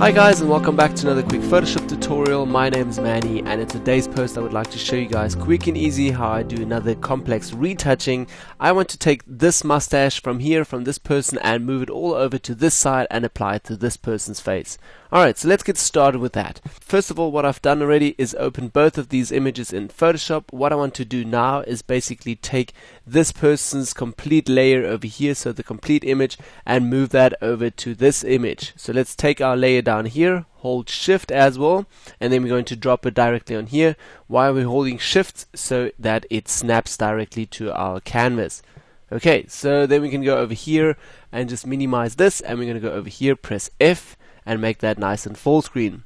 Hi guys, and welcome back to another quick Photoshop tutorial. My name is Manny, and in today's post I would like to show you guys quick and easy how I do another complex retouching. I want to take this mustache from here, from this person, and move it all over to this side and apply it to this person's face. Alright, so let's get started with that. First of all, what I've done already is open both of these images in Photoshop. What I want to do now is basically take this person's complete layer over here, so the complete image, and move that over to this image. So let's take our layer down here, hold shift as well, and then we're going to drop it directly on here. Why are we holding shift? So that it snaps directly to our canvas. Okay, so then we can go over here and just minimize this, and we're going to go over here, press F, and make that nice and full screen.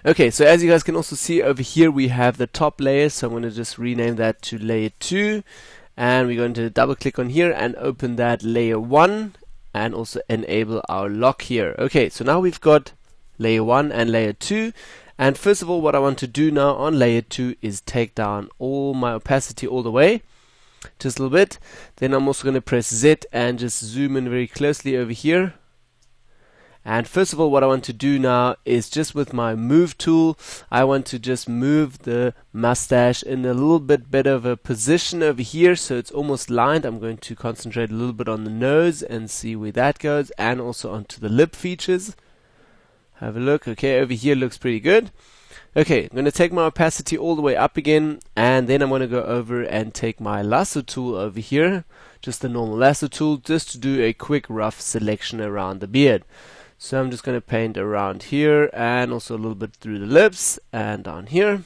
Okay, so as you guys can also see over here, we have the top layer, so I'm going to just rename that to layer 2, and we're going to double click on here and open that layer 1 and also enable our lock here. Okay, so now we've got layer 1 and layer 2, and first of all what I want to do now on layer 2 is take down all my opacity all the way, just a little bit. Then I'm also going to press Z and just zoom in very closely over here. And first of all what I want to do now is just with my move tool, I want to just move the mustache in a little bit better of a position over here so it's almost lined. I'm going to concentrate a little bit on the nose and see where that goes, and also onto the lip features. Have a look. Okay, over here looks pretty good. Okay, I'm going to take my opacity all the way up again, and then I'm going to go over and take my lasso tool over here, just the normal lasso tool, just to do a quick rough selection around the beard. So I'm just going to paint around here and also a little bit through the lips and down here,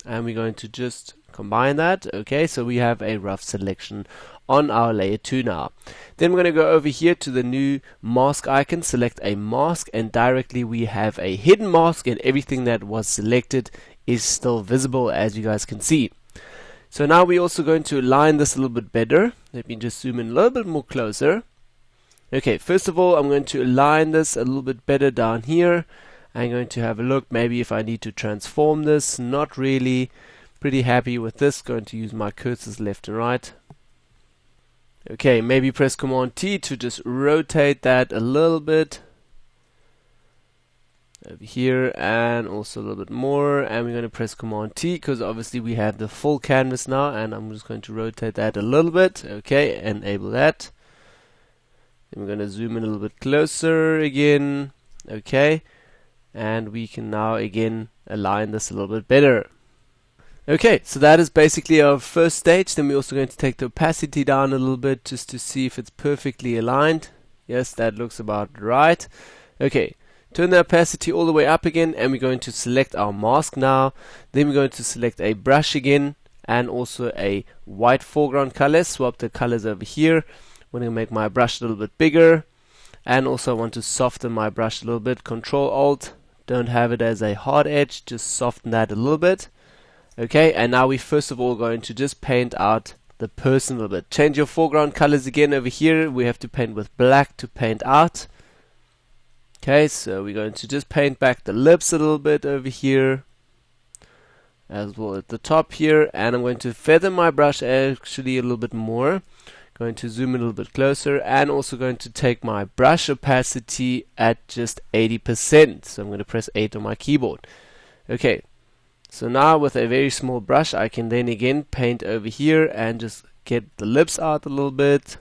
and we're going to just combine that. Okay, so we have a rough selection on our layer 2 now. Then we're going to go over here to the new mask icon, select a mask, and directly we have a hidden mask, and everything that was selected is still visible, as you guys can see. So now we're also going to align this a little bit better. Let me just zoom in a little bit more closer. Okay, first of all I'm going to align this a little bit better down here. I'm going to have a look maybe if I need to transform this. Not really. Pretty happy with this. Going to use my cursors left and right. Okay, maybe press Command T to just rotate that a little bit over here, and also a little bit more, and we're going to press Command T because obviously we have the full canvas now, and I'm just going to rotate that a little bit. Okay, enable that. Then we're going to zoom in a little bit closer again. Okay, and we can now again align this a little bit better. Okay, so that is basically our first stage. Then we're also going to take the opacity down a little bit just to see if it's perfectly aligned. Yes, that looks about right. Okay, turn the opacity all the way up again, and we're going to select our mask now. Then we're going to select a brush again and also a white foreground color. Swap the colors over here. I'm going to make my brush a little bit bigger, and also I want to soften my brush a little bit. Control Alt, don't have it as a hard edge, just soften that a little bit. Okay, and now we first of all going to just paint out the person a little bit. Change your foreground colors again over here. We have to paint with black to paint out. Okay, so we're going to just paint back the lips a little bit over here, as well at the top here, and I'm going to feather my brush actually a little bit more. Going to zoom in a little bit closer, and also going to take my brush opacity at just 80%. So I'm going to press 8 on my keyboard. Okay, so now with a very small brush I can then again paint over here and just get the lips out a little bit.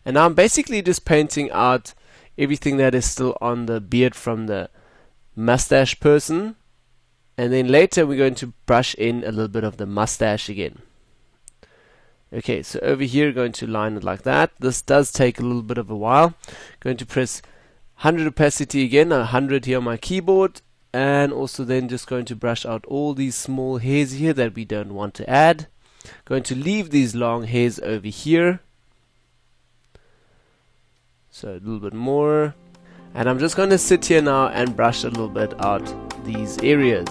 And now I'm basically just painting out everything that is still on the beard from the mustache person, and then later we're going to brush in a little bit of the mustache again. Okay, so over here going to line it like that. This does take a little bit of a while. Going to press 100 opacity again, 100 here on my keyboard, and also then just going to brush out all these small hairs here that we don't want to add. Going to leave these long hairs over here, so a little bit more, and I'm just going to sit here now and brush a little bit out these areas.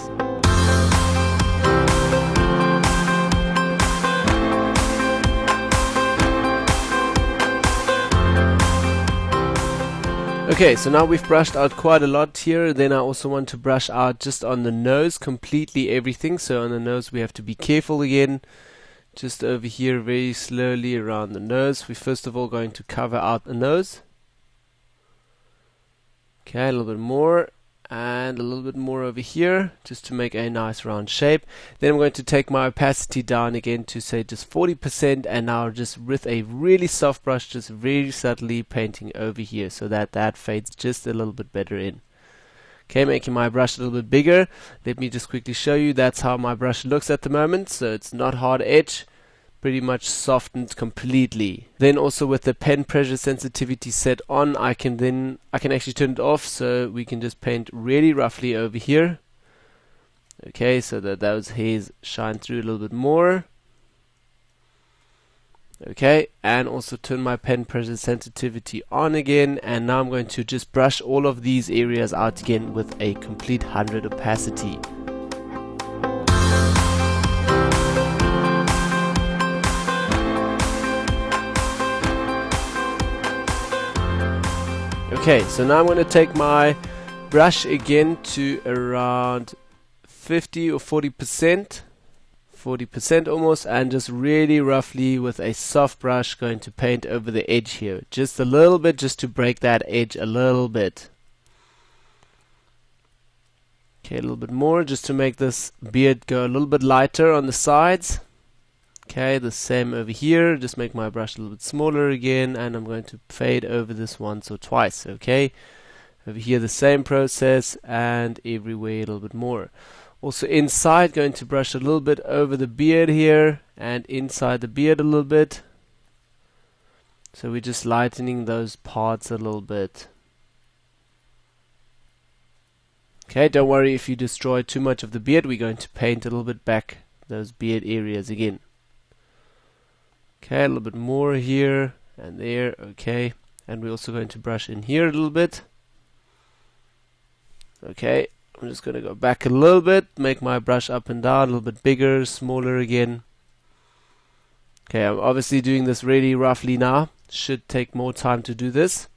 Okay, so now we've brushed out quite a lot here. Then I also want to brush out just on the nose completely everything. So on the nose we have to be careful again. Just over here very slowly around the nose. We're first of all going to cover out the nose. Okay, a little bit more. and a little bit more over here just to make a nice round shape. Then I'm going to take my opacity down again to say just 40%, and now just with a really soft brush just very subtly painting over here so that that fades just a little bit better in. Okay, making my brush a little bit bigger. Let me just quickly show you. That's how my brush looks at the moment. So it's not hard edge, pretty much softened completely. Then also with the pen pressure sensitivity set on, I can actually turn it off, so we can just paint really roughly over here. Okay, so that those hairs shine through a little bit more. Okay, and also turn my pen pressure sensitivity on again, and now I'm going to just brush all of these areas out again with a complete 100 opacity. Okay, so now I'm going to take my brush again to around 50 or 40%. 40% almost, and just really roughly with a soft brush going to paint over the edge here, just a little bit, just to break that edge a little bit. Okay, a little bit more just to make this beard go a little bit lighter on the sides. Okay, the same over here, just make my brush a little bit smaller again, and I'm going to fade over this once or twice. Okay, over here the same process, and everywhere a little bit more. Also inside, going to brush a little bit over the beard here, and inside the beard a little bit. So we're just lightening those parts a little bit. Okay, don't worry if you destroy too much of the beard, we're going to paint a little bit back those beard areas again. Okay, a little bit more here and there, okay. And we're also going to brush in here a little bit. Okay. I'm just going to go back a little bit, make my brush up and down, a little bit bigger, smaller again. Okay, I'm obviously doing this really roughly now. Should take more time to do this.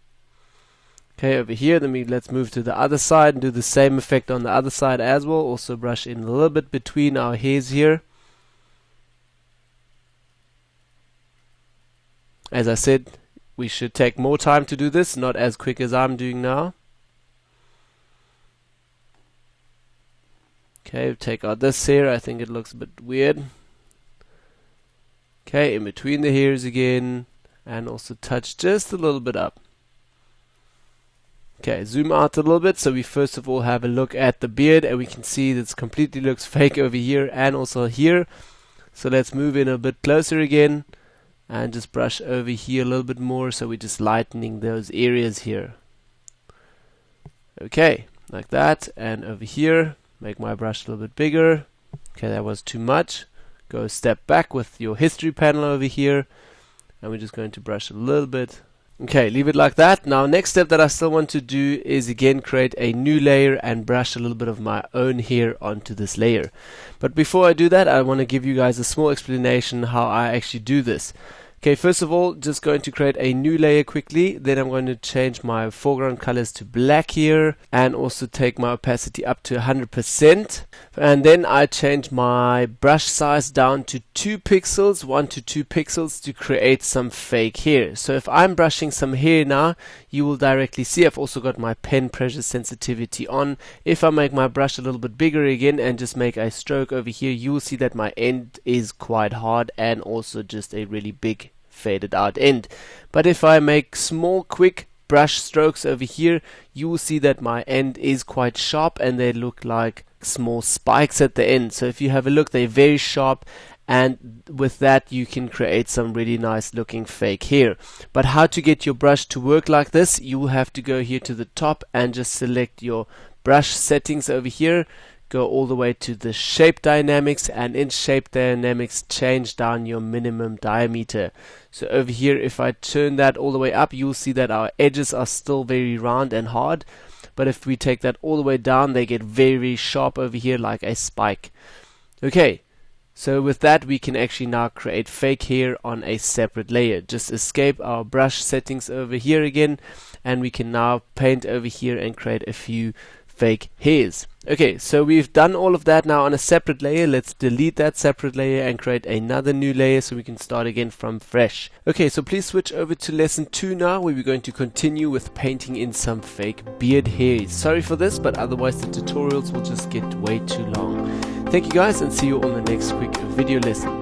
Okay, over here, let's move to the other side and do the same effect on the other side as well. Also brush in a little bit between our hairs here. As I said, we should take more time to do this, not as quick as I'm doing now. Okay, take out this hair, I think it looks a bit weird. Okay, in between the hairs again, and also touch just a little bit up. Okay, zoom out a little bit, so we first of all have a look at the beard, and we can see that it completely looks fake over here and also here. So let's move in a bit closer again, and just brush over here a little bit more, so we're just lightening those areas here. Okay, like that, and over here. Make my brush a little bit bigger. Okay, that was too much. Go a step back with your history panel over here, and we're just going to brush a little bit. Okay, leave it like that. Now, next step that I still want to do is again create a new layer and brush a little bit of my own hair onto this layer. But before I do that, I want to give you guys a small explanation how I actually do this. Okay, first of all, just going to create a new layer quickly. Then I'm going to change my foreground colors to black here, and also take my opacity up to 100%. And then I change my brush size down to 2 pixels, 1 to 2 pixels, to create some fake hair. So if I'm brushing some hair now, you will directly see I've also got my pen pressure sensitivity on. If I make my brush a little bit bigger again and just make a stroke over here, you will see that my end is quite hard and also just a really big faded out end. But if I make small quick brush strokes over here, you will see that my end is quite sharp and they look like small spikes at the end. So if you have a look, they're very sharp, and with that you can create some really nice looking fake hair. But how to get your brush to work like this, you will have to go here to the top and just select your brush settings over here. Go all the way to the shape dynamics, and in shape dynamics change down your minimum diameter. So over here, if I turn that all the way up, you'll see that our edges are still very round and hard, but if we take that all the way down, they get very sharp over here like a spike. Okay, so with that we can actually now create fake hair on a separate layer. Just escape our brush settings over here again, and we can now paint over here and create a few fake hairs. Okay, so we've done all of that now on a separate layer. Let's delete that separate layer and create another new layer so we can start again from fresh. Okay, so please switch over to lesson 2 now, where we're going to continue with painting in some fake beard hairs. Sorry for this, but otherwise the tutorials will just get way too long. Thank you guys, and see you on the next quick video lesson.